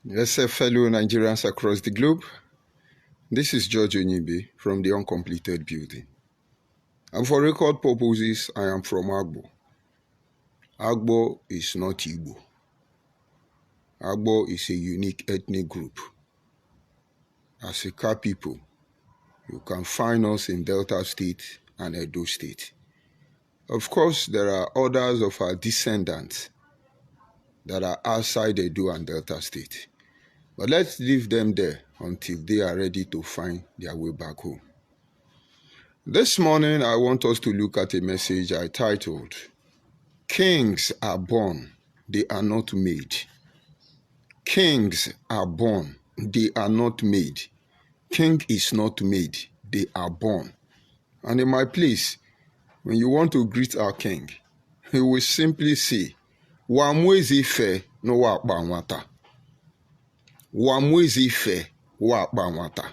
Yes, sir, fellow Nigerians across the globe. This is George Onyibe from the Uncompleted Building. And for record purposes, I am from Agbo. Agbo is not Igbo. Agbo is a unique ethnic group. As a Ka people, you can find us in Delta State and Edo State. Of course, there are others of our descendants that are outside Edo and Delta State. But let's leave them there until they are ready to find their way back home. This morning, I want us to look at a message I titled, Kings are born, they are not made. Kings are born, they are not made. King is not made, they are born. And in my place, when you want to greet our king, he will simply say, Wamwezi fe no wakba nwata. Wamwezi fe wakba nwata.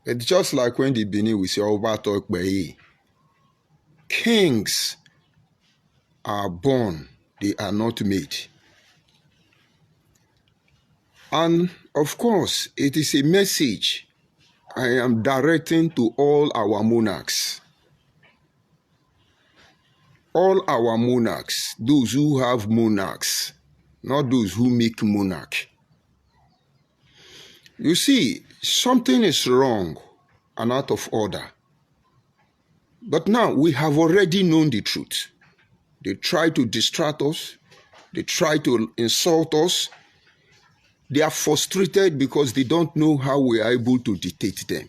It's just like when the Benin will say, Kings are born, they are not made. And of course, it is a message I am directing to all our monarchs. All our monarchs, those who have monarchs, not those who make monarch. You see, something is wrong and out of order. But now we have already known the truth. They try to distract us. They try to insult us. They are frustrated because they don't know how we are able to dictate them.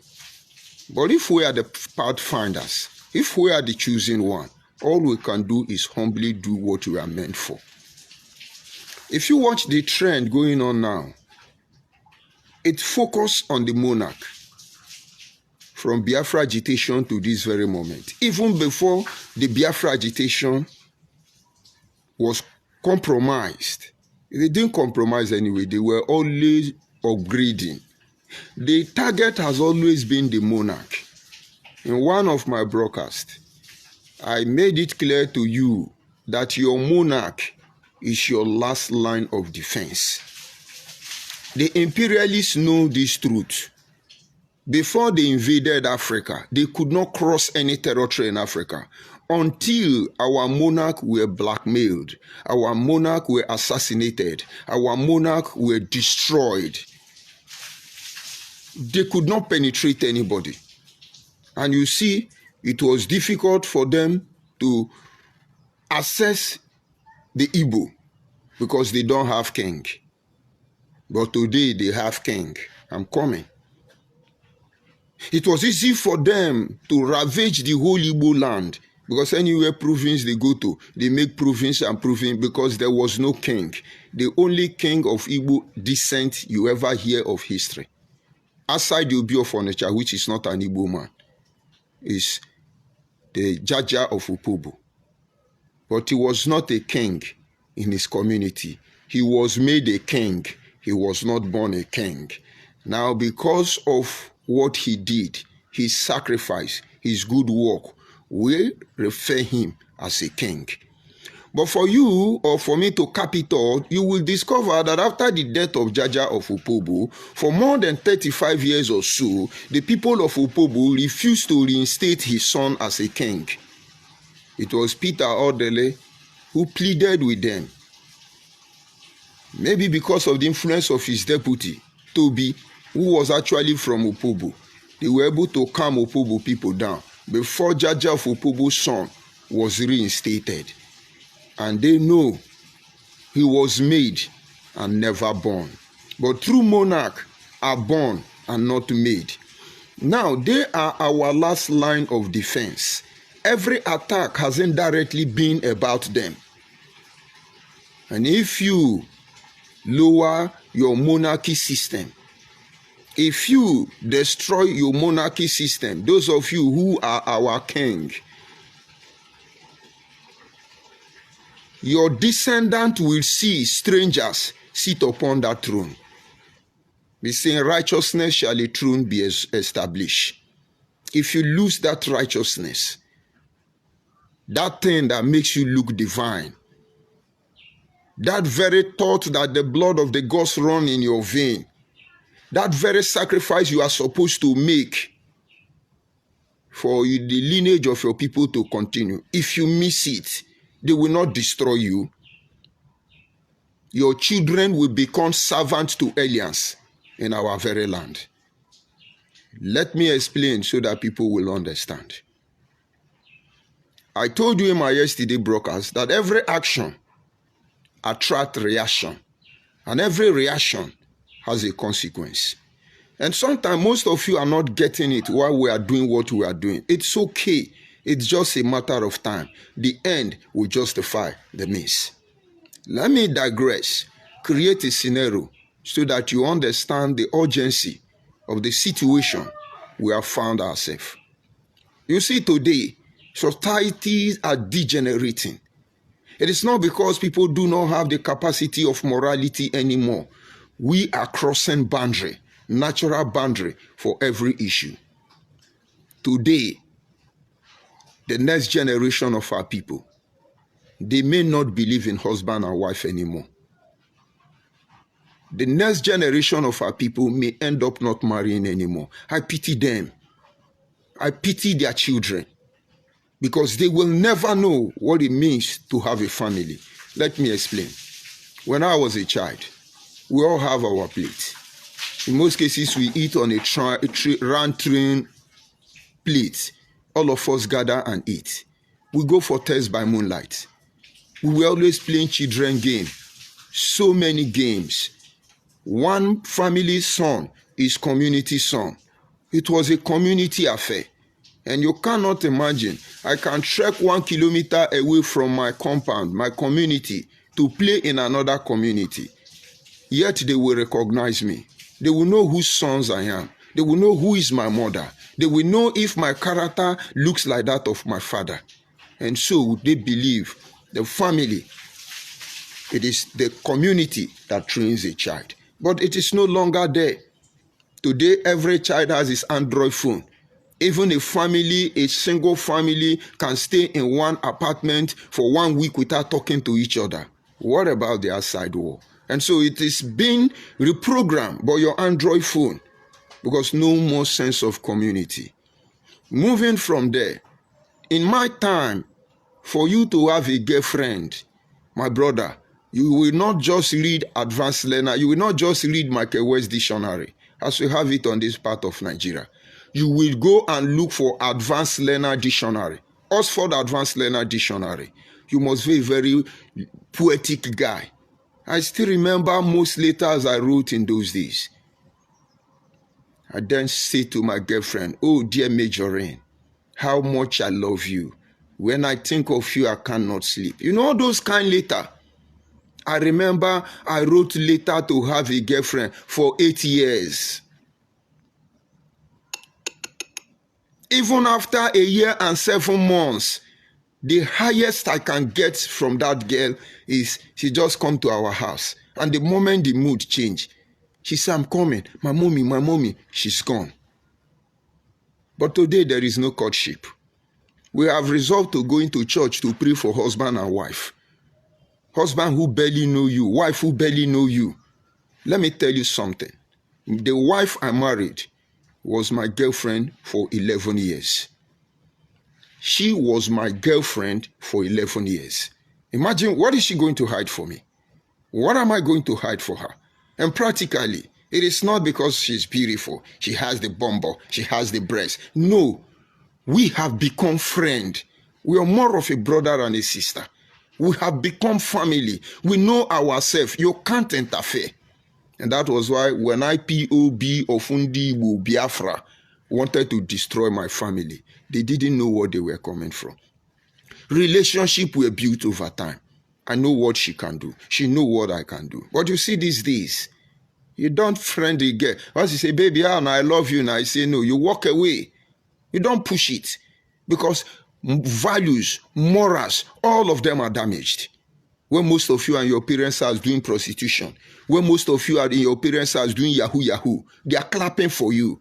But if we are the pathfinders, if we are the chosen one, all we can do is humbly do what we are meant for. If you watch the trend going on now, it focuses on the monarch from Biafra agitation to this very moment. Even before the Biafra agitation was compromised, they didn't compromise anyway. They were always upgrading. The target has always been the monarch. In one of my broadcasts, I made it clear to you that your monarch is your last line of defense. The imperialists know this truth. Before they invaded Africa, they could not cross any territory in Africa until our monarch were blackmailed, our monarch were assassinated, our monarch were destroyed. They could not penetrate anybody. And you see, it was difficult for them to access the Igbo because they don't have king. But today they have king. I'm coming. It was easy for them to ravage the whole Igbo land because anywhere province they go to, they make province and province because there was no king. The only king of Igbo descent you ever hear of history, aside the Obi of Onitsha, which is not an Igbo man, is the Jaja of Opobo. But he was not a king in his community. He was made a king. He was not born a king. Now, because of what he did, his sacrifice, his good work, we refer him as a king. But for you or for me to cap it all, you will discover that after the death of Jaja of Opobo, for more than 35 years or so, the people of Opobo refused to reinstate his son as a king. It was Peter Odele who pleaded with them. Maybe because of the influence of his deputy, Toby, who was actually from Opobo. They were able to calm Opobo people down before Jaja of Opobo's son was reinstated. And they know he was made and never born. But true monarchs are born and not made. Now, they are our last line of defense. Every attack has indirectly been about them. And if you lower your monarchy system, if you destroy your monarchy system, those of you who are our king, your descendant will see strangers sit upon that throne. Be saying, righteousness shall a throne be established. If you lose that righteousness, that thing that makes you look divine, That very thought that the blood of the gods run in your vein, that very sacrifice you are supposed to make for the lineage of your people to continue. If you miss it, they will not destroy you. Your children will become servants to aliens in our very land. Let me explain so that people will understand. I told you in my yesterday broadcast that every action attracts reaction, and every reaction has a consequence. And sometimes most of you are not getting it while we are doing what we are doing. It's okay. It's just a matter of time. The end will justify the means. Let me digress, create a scenario so that you understand the urgency of the situation we have found ourselves. You see, today, societies are degenerating. It is not because people do not have the capacity of morality anymore. We are crossing boundary, natural boundary for every issue. Today, the next generation of our people, they may not believe in husband and wife anymore. The next generation of our people may end up not marrying anymore. I pity them. I pity their children because they will never know what it means to have a family. Let me explain. When I was a child, we all have our plate. In most cases, we eat on a round train plate. All of us gather and eat. We go for test by moonlight. We were always playing children game. So many games. One family's son is community son. It was a community affair. And you cannot imagine, I can trek 1 kilometer away from my compound, my community, to play in another community. Yet they will recognize me. They will know whose sons I am. They will know who is my mother. They will know if my character looks like that of my father. And so they believe the family, it is the community that trains a child. But it is no longer there. Today, every child has his Android phone. Even a family, a single family, can stay in one apartment for 1 week without talking to each other. What about the outside world? And so it is being reprogrammed by your Android phone because no more sense of community. Moving from there, in my time, for you to have a girlfriend, my brother, you will not just read Advanced Learner. You will not just read Michael West Dictionary, as we have it on this part of Nigeria. You will go and look for Advanced Learner Dictionary, Oxford Advanced Learner Dictionary. You must be a very poetic guy. I still remember most letters I wrote in those days. I then say to my girlfriend, "Oh, dear Majorine, how much I love you. When I think of you, I cannot sleep." You know those kind letters. I remember I wrote letter to have a girlfriend for 8 years. Even after a year and 7 months, the highest I can get from that girl is she just come to our house. And the moment the mood change, she said, "I'm coming. My mommy, she's gone." But today there is no courtship. We have resolved to go into church to pray for husband and wife. Husband who barely know you, wife who barely know you. Let me tell you something. The wife I married was my girlfriend for 11 years. She was my girlfriend for 11 years. Imagine, what is she going to hide for me? What am I going to hide for her? And practically, it is not because she's beautiful. She has the bumble. She has the breast. No, we have become friends. We are more of a brother and a sister. We have become family. We know ourselves. You can't interfere. And that was why when IPOB of Igbo Biafra wanted to destroy my family, they didn't know what they were coming from. Relationships were built over time. I know what she can do. She know what I can do. But you see these days, you don't friend a girl. Once you say, "Baby, I love you," and I say no, you walk away. You don't push it because values, morals, all of them are damaged. When most of you and your parents are doing prostitution, when most of you are in your parents are doing yahoo, they are clapping for you.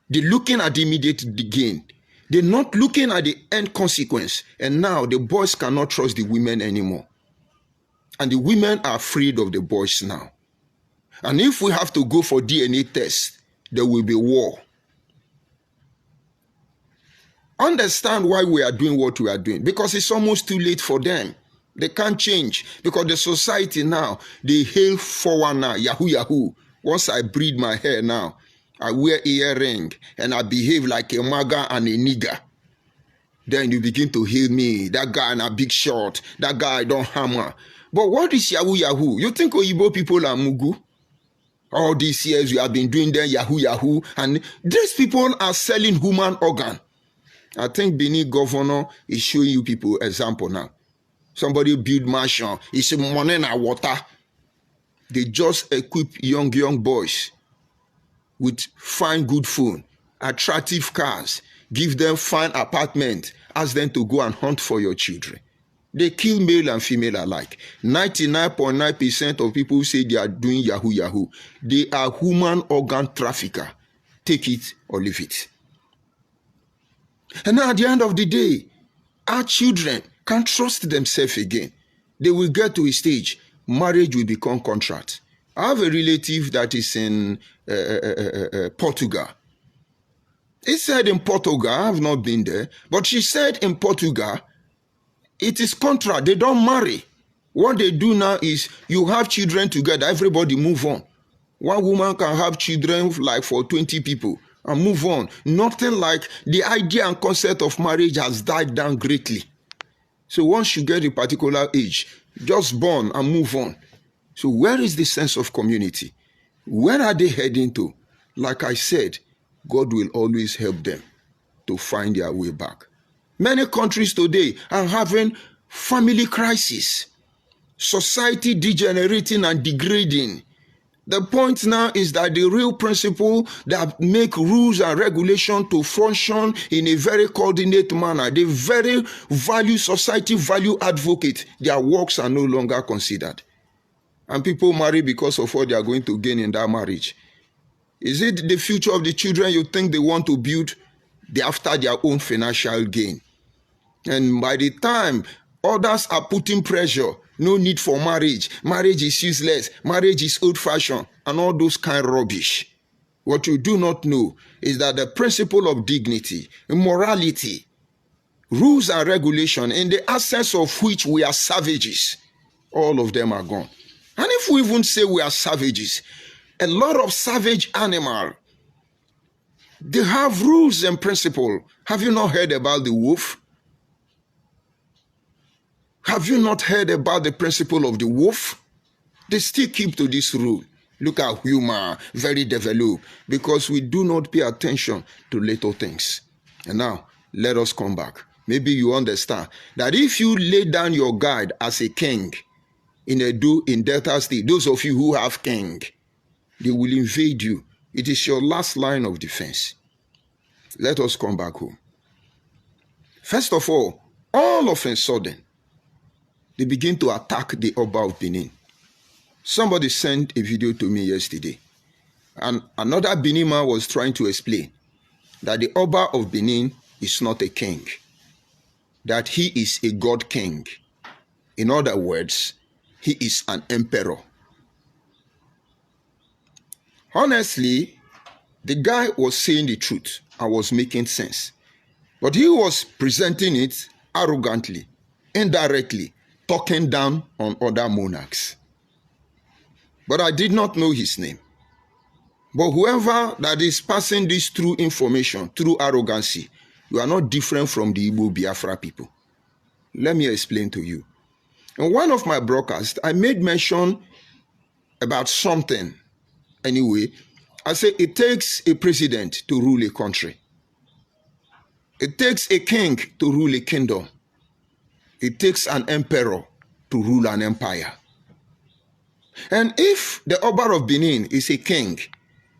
They're looking at the immediate gain. They're not looking at the end consequence. And now the boys cannot trust the women anymore. And the women are afraid of the boys now. And if we have to go for DNA tests, there will be war. Understand why we are doing what we are doing. Because it's almost too late for them. They can't change. Because the society now, they hail forward now. Yahoo, yahoo. Once I braid my hair now, I wear earring and I behave like a maga and a nigger. Then you begin to hail me. That guy in a big shot. That guy don't hammer. But what is yahoo, yahoo? You think Oyibo people are mugu? All these years we have been doing them yahoo, yahoo. And these people are selling human organ. I think Benin governor is showing you people example now. Somebody build mansion. It's money and water. They just equip young boys with fine good phone, attractive cars, give them fine apartment, ask them to go and hunt for your children. They kill male and female alike. 99.9% of people who say they are doing yahoo, yahoo. They are human organ trafficker. Take it or leave it. And now at the end of the day, our children can't trust themselves again. They will get to a stage, marriage will become contract. I have a relative that is in Portugal. He said in Portugal, I have not been there, but she said in Portugal, it is contract. They don't marry. What they do now is you have children together, everybody move on. One woman can have children like for 20 people. And move on. Nothing like the idea and concept of marriage has died down greatly. So once you get a particular age, just born and move on. So where is the sense of community? Where are they heading to? Like I said, God will always help them to find their way back. Many countries today are having family crisis, society degenerating and degrading. The point now is that the real principle that make rules and regulation to function in a very coordinated manner, the very society value advocate, their works are no longer considered. And people marry because of what they are going to gain in that marriage. Is it the future of the children you think they want to build? They after their own financial gain. And by the time others are putting pressure, no need for marriage. Marriage is useless. Marriage is old-fashioned. And all those kind of rubbish. What you do not know is that the principle of dignity, morality, rules and regulation, in the absence of which we are savages, all of them are gone. And if we even say we are savages, a lot of savage animals, they have rules and principles. Have you not heard about the wolf? Have you not heard about the principle of the wolf? They still keep to this rule. Look at human, very developed, because we do not pay attention to little things. And now, let us come back. Maybe you understand that if you lay down your guard as a king in Edo, in Delta State, those of you who have king, they will invade you. It is your last line of defense. Let us come back home. First of all of a sudden, they begin to attack the Oba of Benin. Somebody sent a video to me yesterday. And another Benin man was trying to explain that the Oba of Benin is not a king. That he is a god king. In other words, he is an emperor. Honestly, the guy was saying the truth and was making sense. But he was presenting it arrogantly, indirectly, talking down on other monarchs. But I did not know his name. But whoever that is passing this through information, through arrogancy, you are not different from the Igbo Biafra people. Let me explain to you. In one of my broadcasts, I made mention about something. Anyway, I say it takes a president to rule a country. It takes a king to rule a kingdom. It takes an emperor to rule an empire. And if the Oba of Benin is a king,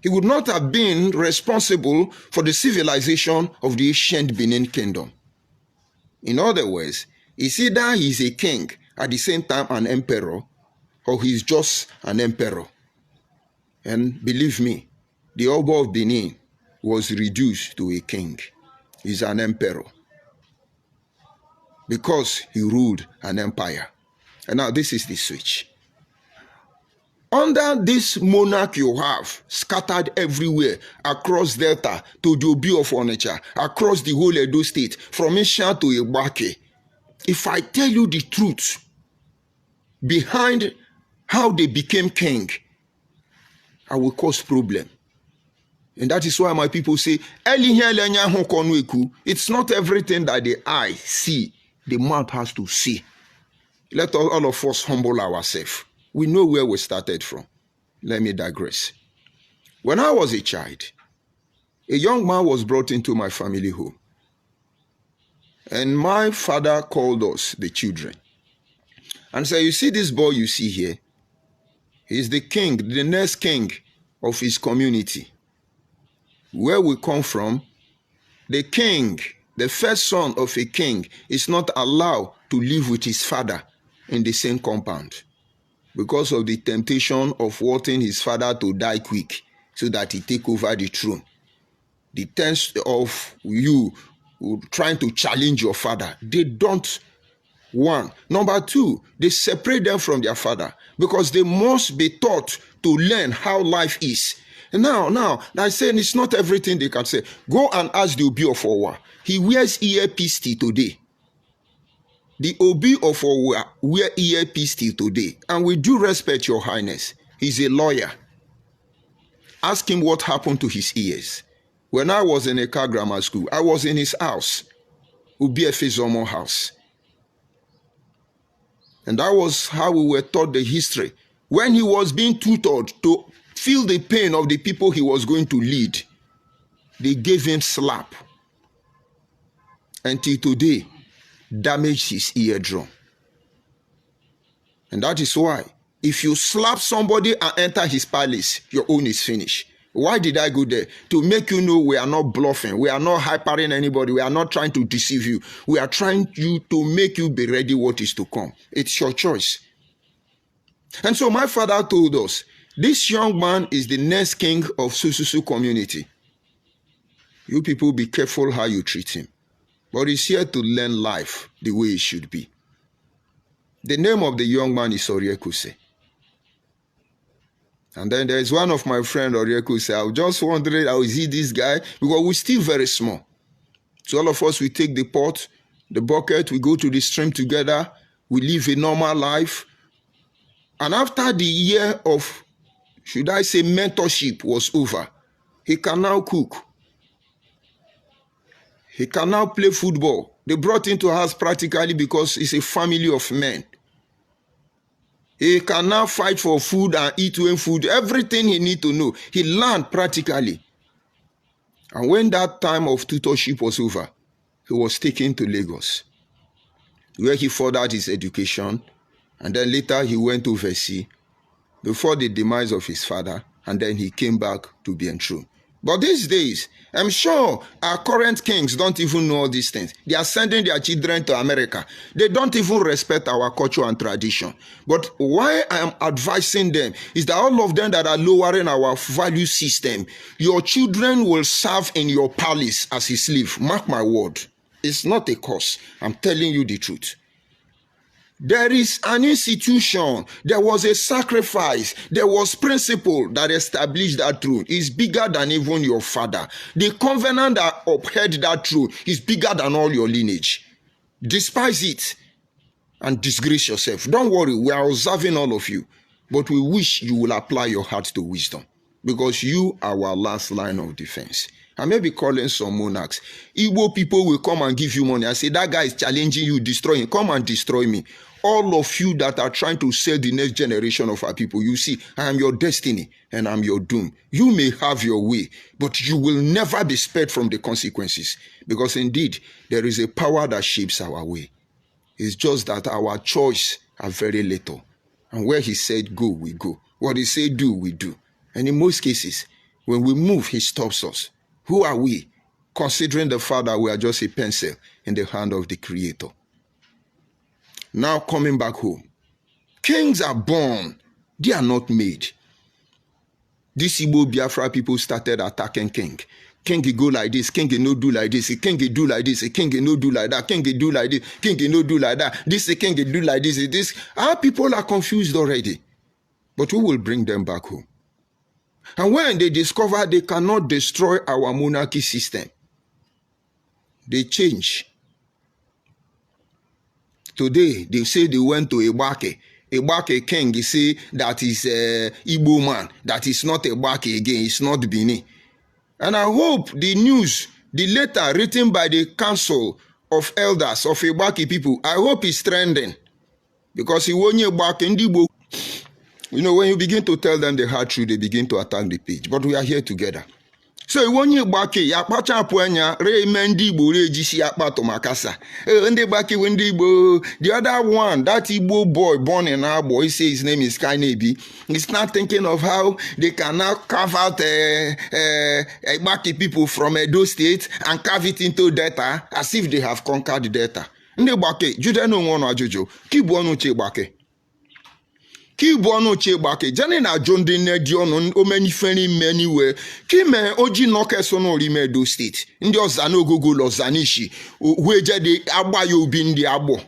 he would not have been responsible for the civilization of the ancient Benin kingdom. In other words, it's either he's a king at the same time an emperor, or he's just an emperor. And believe me, the Oba of Benin was reduced to a king. He's an emperor. Because he ruled an empire. And now this is the switch. Under this monarch you have, scattered everywhere, across Delta to the Obi of Onitsha, across the whole Edo State, from Isha to Igbake, if I tell you the truth behind how they became king, I will cause problem. And that is why my people say, it's not everything that the eye see, the mouth has to see. Let all of us humble ourselves. We know where we started from. Let me digress. When I was a child, a young man was brought into my family home. And my father called us, the children, and said, you see this boy you see here? He's the king, the next king of his community. Where we come from, the king, the first son of a king, is not allowed to live with his father in the same compound because of the temptation of wanting his father to die quick so that he take over the throne. The test of you trying to challenge your father, they don't want. Number two, they separate them from their father because they must be taught to learn how life is. Now, I say it's not everything they can say. Go and ask the Obi of Owa. He wears earpiece today. The Obi of Owa wear earpiece today. And with due respect, Your Highness, he's a lawyer. Ask him what happened to his ears. When I was in a car grammar school, I was in his house, Obi Efezomo house. And that was how we were taught the history. When he was being tutored to feel the pain of the people he was going to lead, they gave him slap. Until today, damaged his eardrum. And that is why, if you slap somebody and enter his palace, your own is finished. Why did I go there? To make you know we are not bluffing. We are not hypering anybody. We are not trying to deceive you. We are trying to make you be ready what is to come. It's your choice. And so my father told us, this young man is the next king of Sususu community. You people be careful how you treat him. But he's here to learn life the way it should be. The name of the young man is Oriekuse. And then there's one of my friends, Oriekuse. I was just wondering, how is he this guy? Because we're still very small. So all of us, we take the pot, the bucket, we go to the stream together, we live a normal life. And after the year of, should I say, mentorship was over, he can now cook. He can now play football. They brought him to us practically because it's a family of men. He can now fight for food and eat when food. Everything he need to know, he learned practically. And when that time of tutorship was over, he was taken to Lagos, where he furthered his education. And then later he went overseas before the demise of his father. And then he came back to be enthroned. But these days, I'm sure our current kings don't even know all these things. They are sending their children to America. They don't even respect our culture and tradition. But why I am advising them is that all of them that are lowering our value system, your children will serve in your palace as a slave. Mark my word. It's not a curse. I'm telling you the truth. There is an institution, there was a sacrifice, there was principle that established that truth. It's bigger than even your father. The covenant that upheld that truth is bigger than all your lineage. Despise it and disgrace yourself. Don't worry, we are observing all of you. But we wish you will apply your heart to wisdom, because you are our last line of defense. I may be calling some monarchs. Igbo people will come and give you money. I say, that guy is challenging you, destroying. Come and destroy me. All of you that are trying to sell the next generation of our people, you see, I am your destiny and I'm your doom. You may have your way, but you will never be spared from the consequences, because indeed, there is a power that shapes our way. It's just that our choice are very little. And where he said go, we go. What he said do, we do. And in most cases, when we move, he stops us. Who are we? Considering the fact that we are just a pencil in the hand of the Creator. Now coming back home. Kings are born. They are not made. These Igbo Biafra people started attacking king. King go like this, king no do like this, king do like this, king no do like that, king do like this, king no do like that, this king do like this, this. Our people are confused already. But we will bring them back home. And when they discover they cannot destroy our monarchy system, they change. Today, they say they went to Ebake. Ebake king, they say that is Igbo man, that is not Ebake again, it's not Bini. And I hope the news, the letter written by the council of elders of Ebake people, I hope it's trending. Because he won't Ebake and Igbo. You know, when you begin to tell them the hard truth, they begin to attack the page. But we are here together. So when you back ya pacha puenya re mendi Igbo re jisi akpato makasa. Ndị gbake ndị Igbo. The other one, that Igbo boy born in Abo, he say his name is Kainebi. He's not thinking of how they can now carve out Gbake people from Enugu State and carve it into Delta as if they have conquered Delta. Ndị gbake, jude no nwono ajojo. Kibu onu che gbake. Kibu onu che gbake. Jani na jonde ne diono omeni feni many way. Kime oji noke sono rime Enugu State. Ndi ozano gogo lo zanishi. Weje de agbayo ubi ndi abo.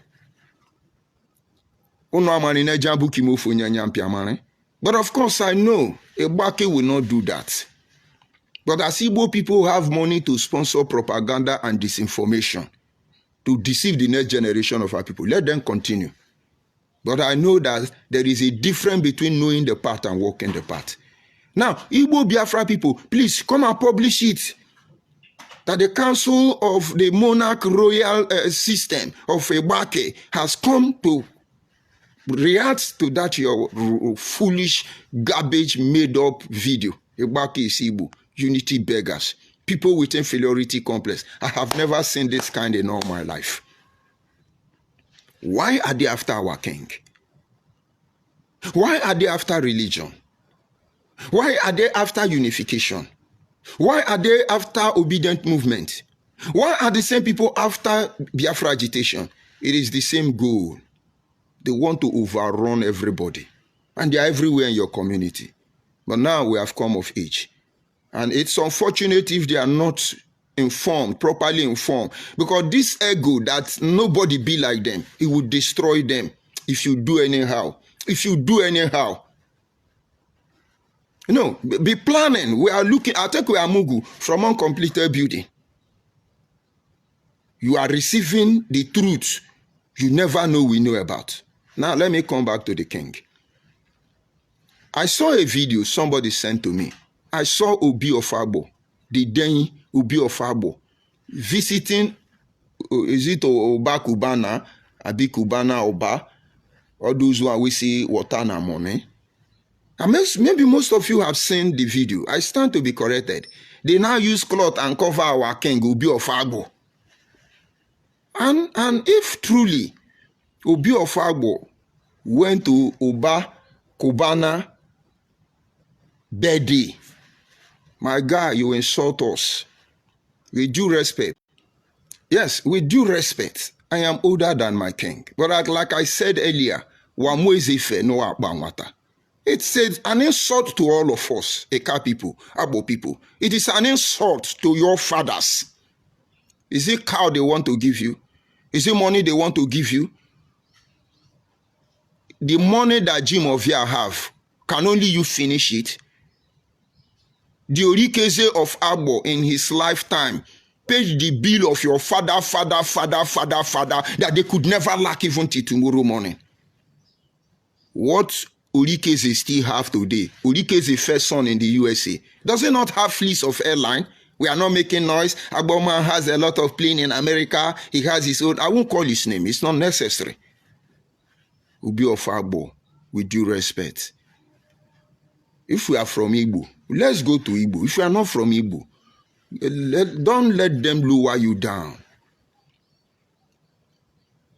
Uno amani ne jambu kimofo nyanyampi amane. But of course I know Gbake will not do that. But as Igbo people have money to sponsor propaganda and disinformation to deceive the next generation of our people, let them continue. But I know that there is a difference between knowing the path and walking the path. Now, Igbo Biafra people, please come and publish it. That the council of the monarch royal system of Ebake has come to react to that your foolish, garbage, made-up video. Ebake is Igbo, unity beggars, people with inferiority complex. I have never seen this kind in all my life. Why are they after our king? Why are they after religion? Why are they after unification? Why are they after obedient movement? Why are the same people after Biafra agitation? It is the same goal. They want to overrun everybody. And they are everywhere in your community. But now we have come of age. And it's unfortunate if they are not informed, properly informed, because this ego that nobody be like them, it will destroy them if you do anyhow. If you do anyhow. You know, be planning. We are looking, I think we are Mugu from uncompleted building. You are receiving the truth you never know we know about. Now let me come back to the king. I saw a video somebody sent to me. I saw Obi of Abo, the Deni Obi of Abo, visiting, is it Oba Kubana, Abi Kubana Oba, all those who are we see water na money. And maybe most of you have seen the video. I stand to be corrected. They now use cloth and cover our king, Obi of Abo. And if truly Obi of Abo went to Oba Kubana Bedi, my guy, you insult us. With due respect. Yes, with due respect. I am older than my king. But like I said earlier, it's an insult to all of us, Eka people, Abo people. It is an insult to your fathers. Is it cow they want to give you? Is it money they want to give you? The money that Jim Ovia have, can only you finish it? The Orikeze of Abo in his lifetime paid the bill of your father that they could never lack even till tomorrow morning. What Orikeze still have today? Orikeze first son in the USA. Does it not have fleets of airline? We are not making noise. Agboma has a lot of plane in America. He has his own. I won't call his name. It's not necessary. Obi of Abo, with due respect. If we are from Igbo, let's go to Igbo. If you are not from Igbo, don't let them lower you down.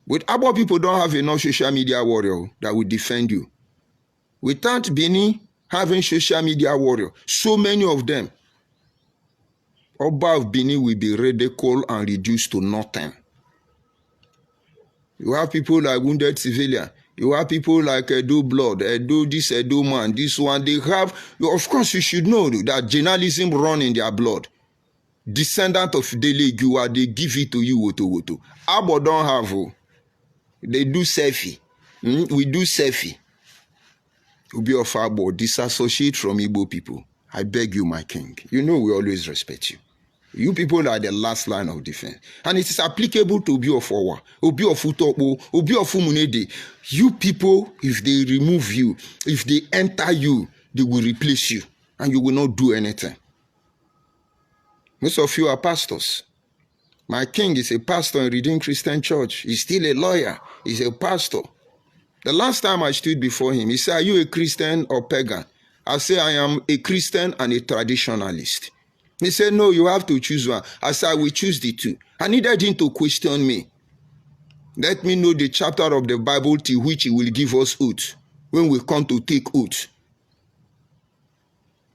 With Abo people don't have enough social media warrior that will defend you. Without Bini having social media warrior, so many of them, Oba of Bini will be ridiculed and reduced to nothing. You have people like wounded civilian. You have people like Edo Blood, Edo this, Edo Man, this one. They have, of course, you should know that journalism run in their blood. descendant of Dele Giwa, they give it to you, woto. Abo don't have, they do selfie. We do selfie. Ubi of Abo, disassociate from Igbo people. I beg you, my king. You know we always respect you. You people are the last line of defense. And it is applicable to Obi of Owa, Obi of Utopo, Obi of Umunede. You people, if they remove you, if they enter you, they will replace you. And you will not do anything. Most of you are pastors. My king is a pastor in Redeemed Christian Church. He's still a lawyer. He's a pastor. The last time I stood before him, he said, are you a Christian or pagan? I say, I am a Christian and a traditionalist. He said, no, you have to choose one. I said, I will choose the two. I needed him to question me. Let me know the chapter of the Bible to which he will give us oath when we come to take oath.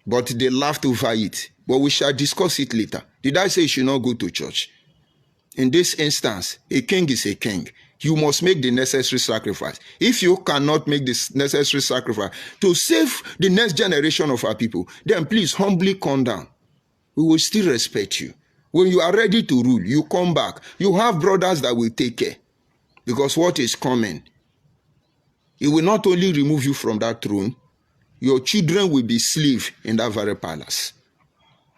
But they laughed over it. But we shall discuss it later. Did I say you should not go to church? In this instance, a king is a king. You must make the necessary sacrifice. If you cannot make this necessary sacrifice to save the next generation of our people, then please humbly come down. We will still respect you. When you are ready to rule, you come back. You have brothers that will take care. Because what is coming, it will not only remove you from that throne, your children will be slaves in that very palace.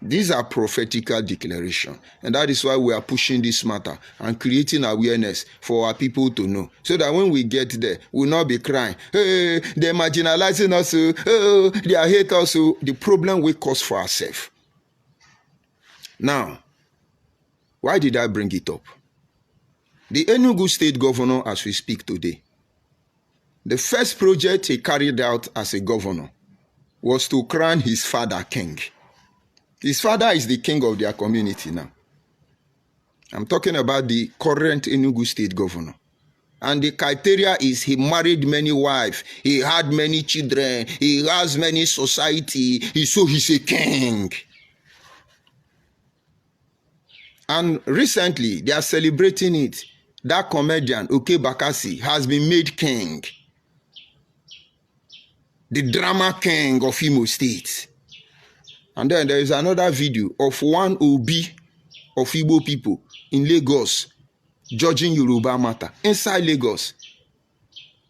These are prophetical declarations. And that is why we are pushing this matter and creating awareness for our people to know. So that when we get there, we will not be crying, hey, they're marginalizing us, oh, they are hate us. The problem we cause for ourselves. Now, why did I bring it up? The Enugu State governor, as we speak today, the first project he carried out as a governor was to crown his father king. His father is the king of their community now. I'm talking about the current Enugu State governor. And the criteria is he married many wives, he had many children, he has many society, so he's a king. And recently, they are celebrating it. That comedian, Oke Bakassi, has been made king. The drama king of Imo State. And then there is another video of one Obi of Igbo people in Lagos judging Yoruba matter inside Lagos.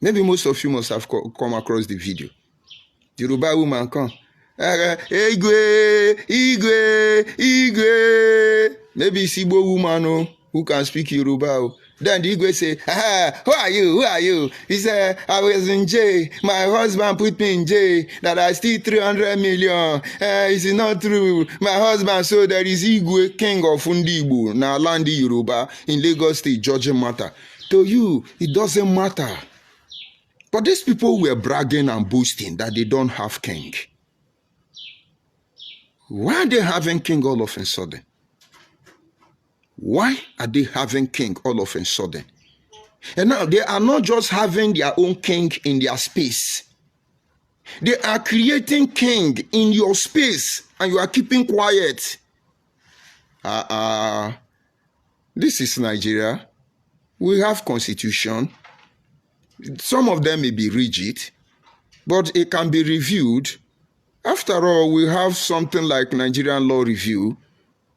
Maybe most of you must have come across the video. The Yoruba woman come. Igwe, Igwe, Igwe. Maybe it's Igbo woman who can speak Yoruba. Then the Igwe say, who are you? Who are you? He said, I was in jail. My husband put me in jail that I steal 300 million. It's not true. My husband, so there is Igwe, king of Undigbo, now Landi Yoruba in Lagos State, judging matter. To you, it doesn't matter. But these people were bragging and boasting that they don't have king. Why are they having king all of a sudden? Why are they having king all of a sudden? And now they are not just having their own king in their space. They are creating king in your space and you are keeping quiet. This is Nigeria. We have constitution. Some of them may be rigid, but it can be reviewed. After all, we have something like Nigerian law review.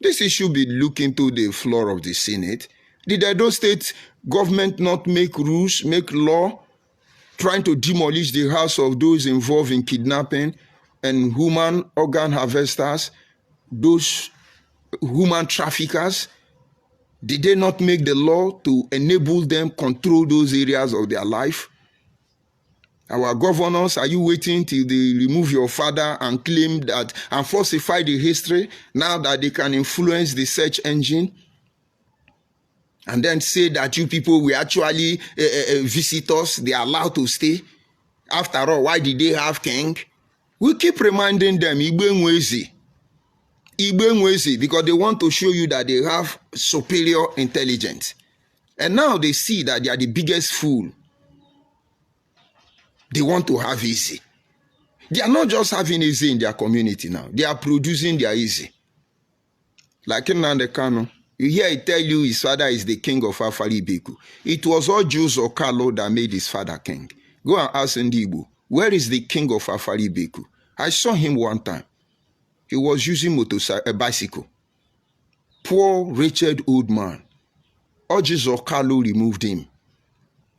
This issue be looked into the floor of the Senate. Did Edo State government not make rules, make law, trying to demolish the house of those involved in kidnapping and human organ harvesters, those human traffickers? Did they not make the law to enable them control those areas of their life? Our governors, are you waiting till they remove your father and claim that and falsify the history now that they can influence the search engine? And then say that you people were actually visitors, they are allowed to stay? After all, why did they have king? We keep reminding them, Igbo Nwezi, because they want to show you that they have superior intelligence. And now they see that they are the biggest fool. They want to have easy. They are not just having easy in their community now. They are producing their easy. Like in Nandekano, you hear it tell you his father is the king of Afari Beku. It was all Jews or Carlo that made his father king. Go and ask Ndigbo, where is the king of Afari Beku? I saw him one time. He was using a bicycle. poor, wretched old man. Jesus Carlo removed him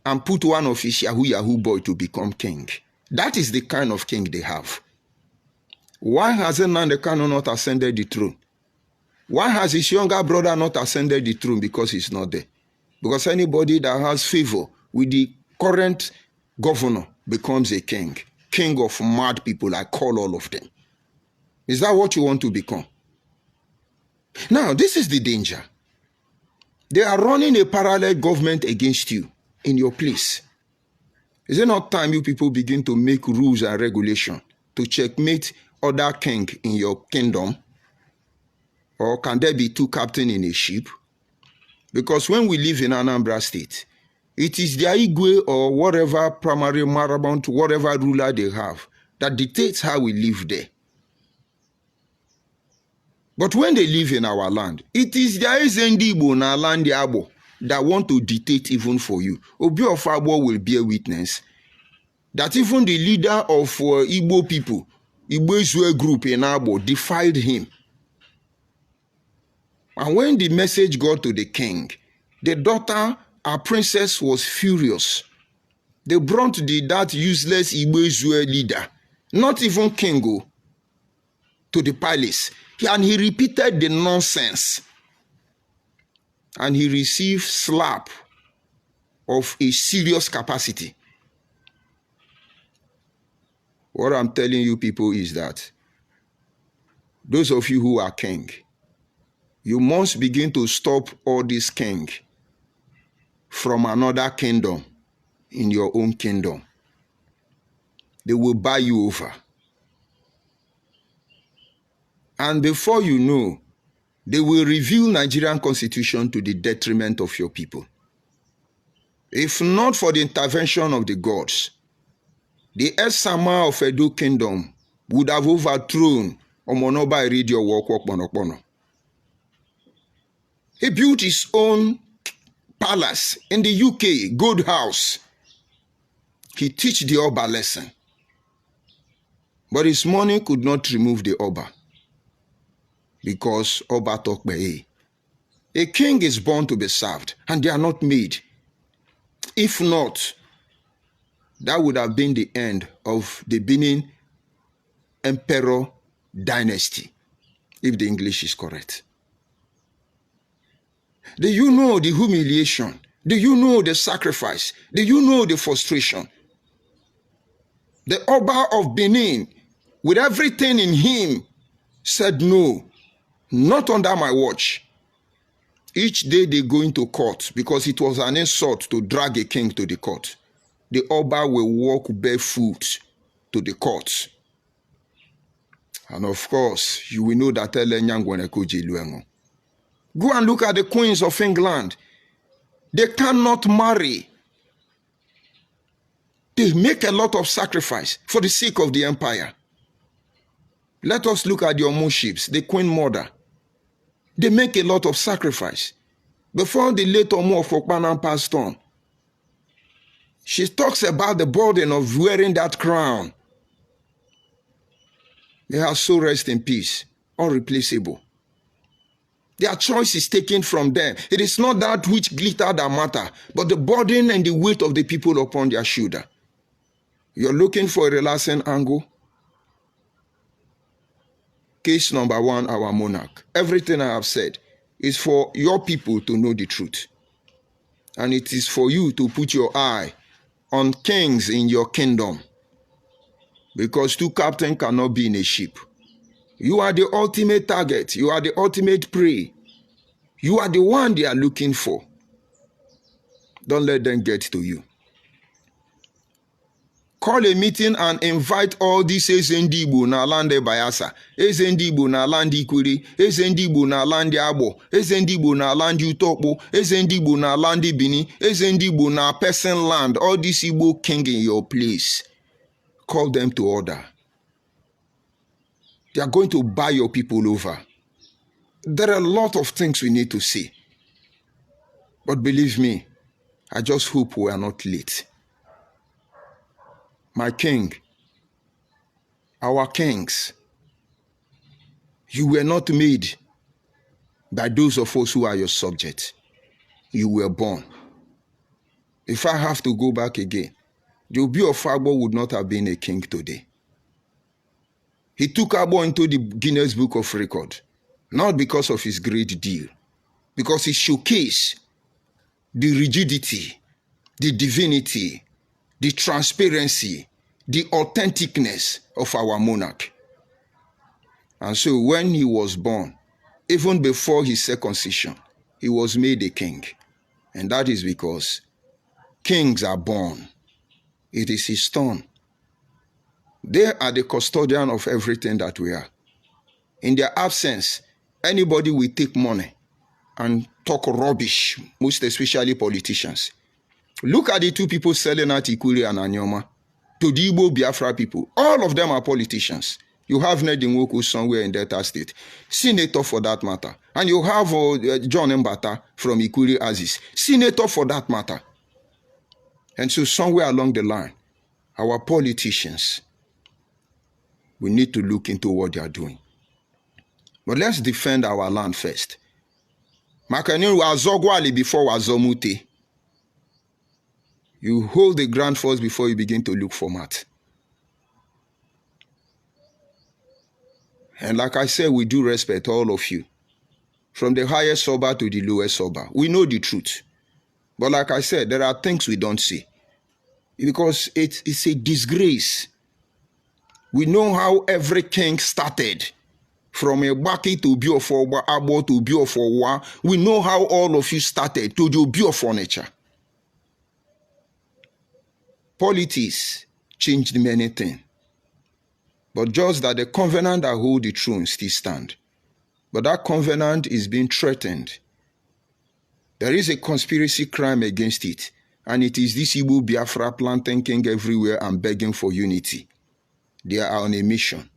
and put one of his Yahoo boy to become king. That is the kind of king they have. Why has Nnamdi Kanu not ascended the throne? Why has his younger brother not ascended the throne? Because he's not there. Because anybody that has favor with the current governor becomes a king. King of mad people, I call all of them. Is that what you want to become? Now, this is the danger. They are running a parallel government against you in your place. Is it not time you people begin to make rules and regulation to checkmate other king in your kingdom? Or can there be two captains in a ship? Because when we live in Anambra State, it is the igbo or whatever primary paramount, whatever ruler they have, that dictates how we live there. But when they live in our land, it is the Igbo na land Abo that want to dictate even for you. Obi of Abo will bear witness that even the leader of Igbo people, Igbo Israel group in Abo, defied him. And when the message got to the king, the daughter, our princess, was furious. They brought that useless Igbo Israel leader, not even Kingo, to the palace. And he repeated the nonsense. And he received slap of a serious capacity. What I'm telling you people is that those of you who are king, you must begin to stop all this king from another kingdom in your own kingdom. They will buy you over. And before you know, they will reveal Nigerian constitution to the detriment of your people. If not for the intervention of the gods, the Esama of Edo Kingdom would have overthrown Omonoba Iridio Wokwokonokono. He built his own palace in the UK, Gold House. He teach the Oba lesson. But his money could not remove the Oba. Because Oba Tokbe. A king is born to be served, and they are not made. If not, that would have been the end of the Benin Emperor dynasty, if the English is correct. Do you know the humiliation? Do you know the sacrifice? Do you know the frustration? The Oba of Benin, with everything in him, said no. Not under my watch. Each day they go into court because it was an insult to drag a king to the court. The Oba will walk barefoot to the court. And of course, you will know that go and look at the queens of England. They cannot marry. They make a lot of sacrifice for the sake of the empire. Let us look at the Omuships, the Queen Mother. They make a lot of sacrifice. Before the late Omo of Okpanan passed on, she talks about the burden of wearing that crown. May her soul rest in peace, unreplaceable. Their choice is taken from them. It is not that which glitter that matter, but the burden and the weight of the people upon their shoulder. You're looking for a relaxing angle? Case number one, our monarch. Everything I have said is for your people to know the truth. And it is for you to put your eye on kings in your kingdom. Because two captains cannot be in a ship. You are the ultimate target. You are the ultimate prey. You are the one they are looking for. Don't let them get to you. Call a meeting and invite all these Ezendigbo na land Bayasa, Ezendigbo na land Ikwiri, Ezendigbo na land Abo, Ezendigbo na land Utokpo, Ezendigbo na land Bini, Ezendigbo na person land, all these Igbo king in your place. Call them to order. They are going to buy your people over. There are a lot of things we need to say. But believe me, I just hope we are not late. My king, our kings, you were not made by those of us who are your subjects. You were born. If I have to go back again, the Obi of Agbo would not have been a king today. He took Agbo into the Guinness Book of Record, not because of his great deal, because he showcased the rigidity, the divinity, the transparency, the authenticness of our monarch. And so when he was born, even before his circumcision, he was made a king. And that is because kings are born. It is his turn. They are the custodian of everything that we are. In their absence, anybody will take money and talk rubbish, most especially politicians. Look at the two people selling out Ikuri and Anyoma to the Igbo Biafra people. All of them are politicians. You have Ned Nwoku somewhere in Delta State, senator for that matter. And you have John Mbata from Ikuri Aziz, senator for that matter. And so somewhere along the line, our politicians, we need to look into what they are doing. But let's defend our land first. Makani wazogwali before wazomute. You hold the ground first before you begin to look for mat. And like I said, we do respect all of you. From the highest sober to the lowest sober. We know the truth. But like I said, there are things we don't see. Because it's a disgrace. We know how every king started. From a Baki to Biofo, Abo to Biofo. We know how all of you started to do Biofo nature. Politics changed many things. But just that the covenant that hold the throne still stand. But that covenant is being threatened. There is a conspiracy crime against it. And it is this Igbo Biafra planting king everywhere and begging for unity. They are on a mission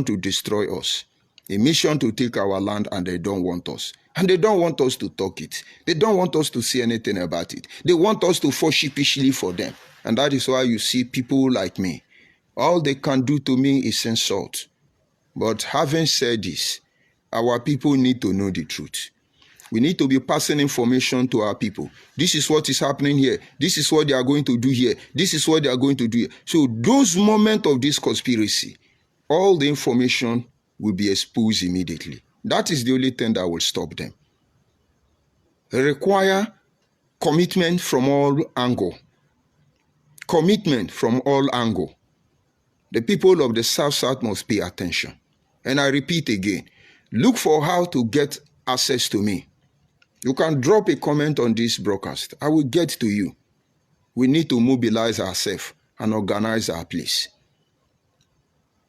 to destroy us, a mission to take our land, and they don't want us. And they don't want us to talk it. They don't want us to say anything about it. They want us to fall sheepishly for them. And that is why you see people like me. All they can do to me is insult. But having said this, our people need to know the truth. We need to be passing information to our people. This is what is happening here. This is what they are going to do here. This is what they are going to do here. So those moments of this conspiracy, all the information will be exposed immediately. That is the only thing that will stop them. They require commitment from all angles. Commitment from all angles. The people of the South must pay attention. And I repeat again, look for how to get access to me. You can drop a comment on this broadcast. I will get to you. We need to mobilize ourselves and organize our place.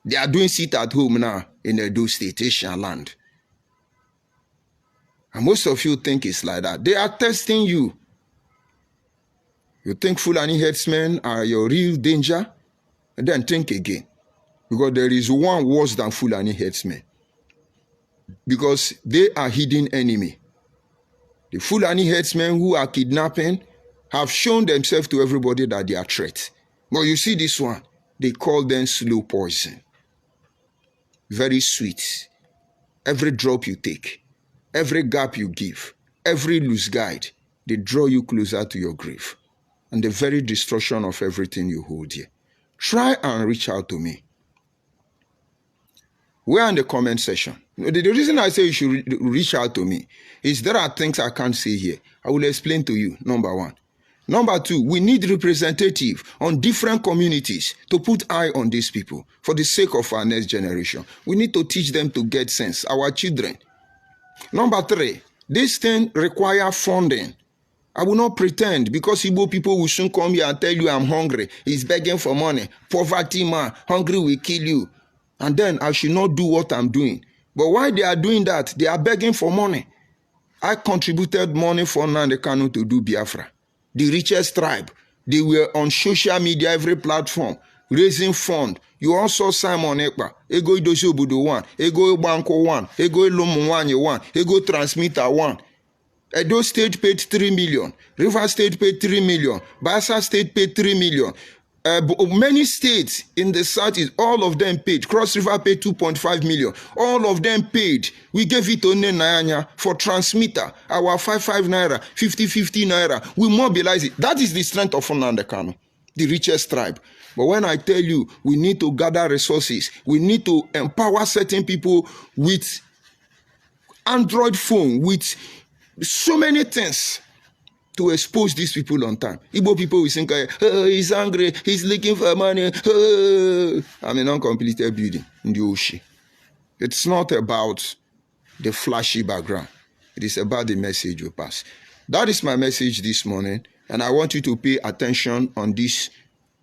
They are doing sit at home now in Enugu State, Asian land. And most of you think it's like that. They are testing you. You think Fulani headsmen are your real danger? And then think again. Because there is one worse than Fulani headsmen. Because they are hidden enemy. The Fulani headsmen who are kidnapping have shown themselves to everybody that they are threats. But you see this one, they call them slow poison. Very sweet. Every drop you take, every gap you give, every loose guide, they draw you closer to your grave. And the very destruction of everything you hold here. Try and reach out to me. We are in the comment section. The reason I say you should reach out to me is there are things I can't say here. I will explain to you, number one. Number two, we need representative on different communities to put eye on these people for the sake of our next generation. We need to teach them to get sense, our children. Number three, this thing requires funding. I will not pretend because Igbo people will soon come here and tell you I'm hungry. He's begging for money. Poverty man, hungry will kill you. And then I should not do what I'm doing. But why they are doing that? They are begging for money. I contributed money for Nnamdi Kanu to do Biafra. The richest tribe. They were on social media, every platform, raising fund. You also Simon Ekpa, Ego Idosi Obodo 1, Ego Banko 1, Ego Ilomunwanye 1, Ego Transmitter 1. Edo State paid 3 million. River State paid 3 million. Bayelsa State paid 3 million. Many states in the southeast, all of them paid. Cross River paid 2.5 million. All of them paid. We gave it to Nanyanya for transmitter. Our 55 naira, 50 naira. We mobilize it. That is the strength of Nnamdi Kanu, the richest tribe. But when I tell you, we need to gather resources. We need to empower certain people with Android phone, with so many things, to expose these people on time. Igbo people will think, oh, he's angry, he's looking for money. Oh. I'm an uncompleted building in the ocean. It's not about the flashy background. It is about the message you pass. That is my message this morning, and I want you to pay attention on this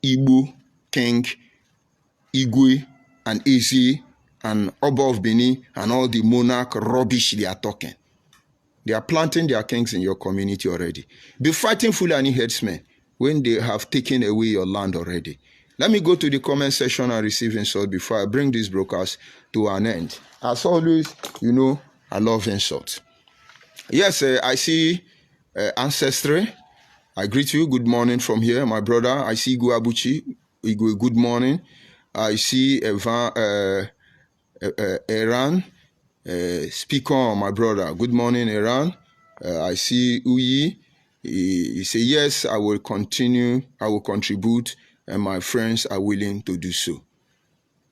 Igbo king, Igwe, and Eze, and Oba of Benin, and all the monarch rubbish they are talking. They are planting their kings in your community already. Be fighting Fulani headsmen when they have taken away your land already. Let me go to the comment section and receive insult before I bring this broadcast to an end. As always, you know, I love insult. Yes, I see Ancestry. I greet you. Good morning from here, my brother. I see Igu Abuchi. Igu, good morning. I see Iran. Speak on, my brother. Good morning, Iran. I see Uyi. He say, yes, I will continue. I will contribute, and my friends are willing to do so.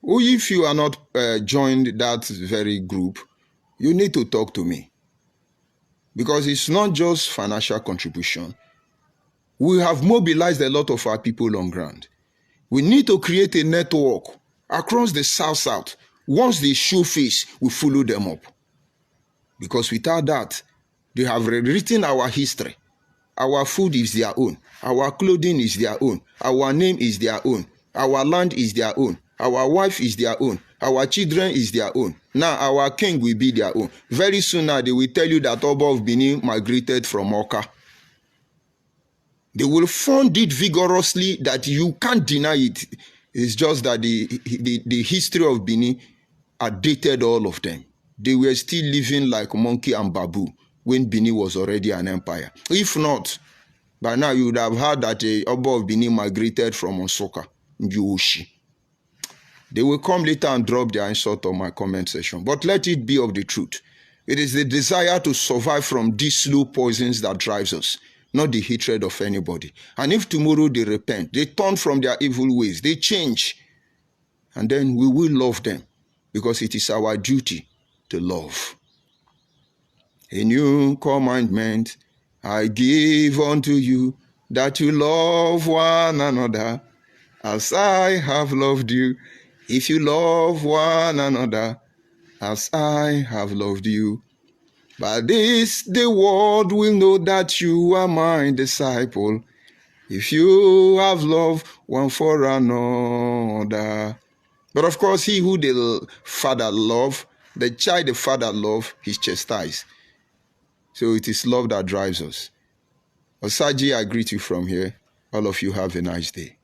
Uyi, if you are not joined that very group, you need to talk to me. Because it's not just financial contribution. We have mobilized a lot of our people on ground. We need to create a network across the South. Once they show face, we follow them up. Because without that, they have rewritten our history. Our food is their own. Our clothing is their own. Our name is their own. Our land is their own. Our wife is their own. Our children is their own. Now our king will be their own. Very soon now they will tell you that Oba of Benin migrated from Oka. They will fund it vigorously that you can't deny it. It's just that the history of Benin dated all of them. They were still living like monkey and babu when Benin was already an empire. If not, by now you would have heard that Oba of Benin migrated from Osoka, Njuoshi. They will come later and drop their insult on my comment section. But let it be of the truth. It is the desire to survive from these slow poisons that drives us, not the hatred of anybody. And if tomorrow they repent, they turn from their evil ways, they change, and then we will love them. Because it is our duty to love. A new commandment I give unto you, that you love one another as I have loved you. If you love one another as I have loved you. By this the world will know that you are my disciple, if you have love one for another. But of course, he who the father love, the child the father love, he's chastised. So it is love that drives us. Osaji, I greet you from here. All of you have a nice day.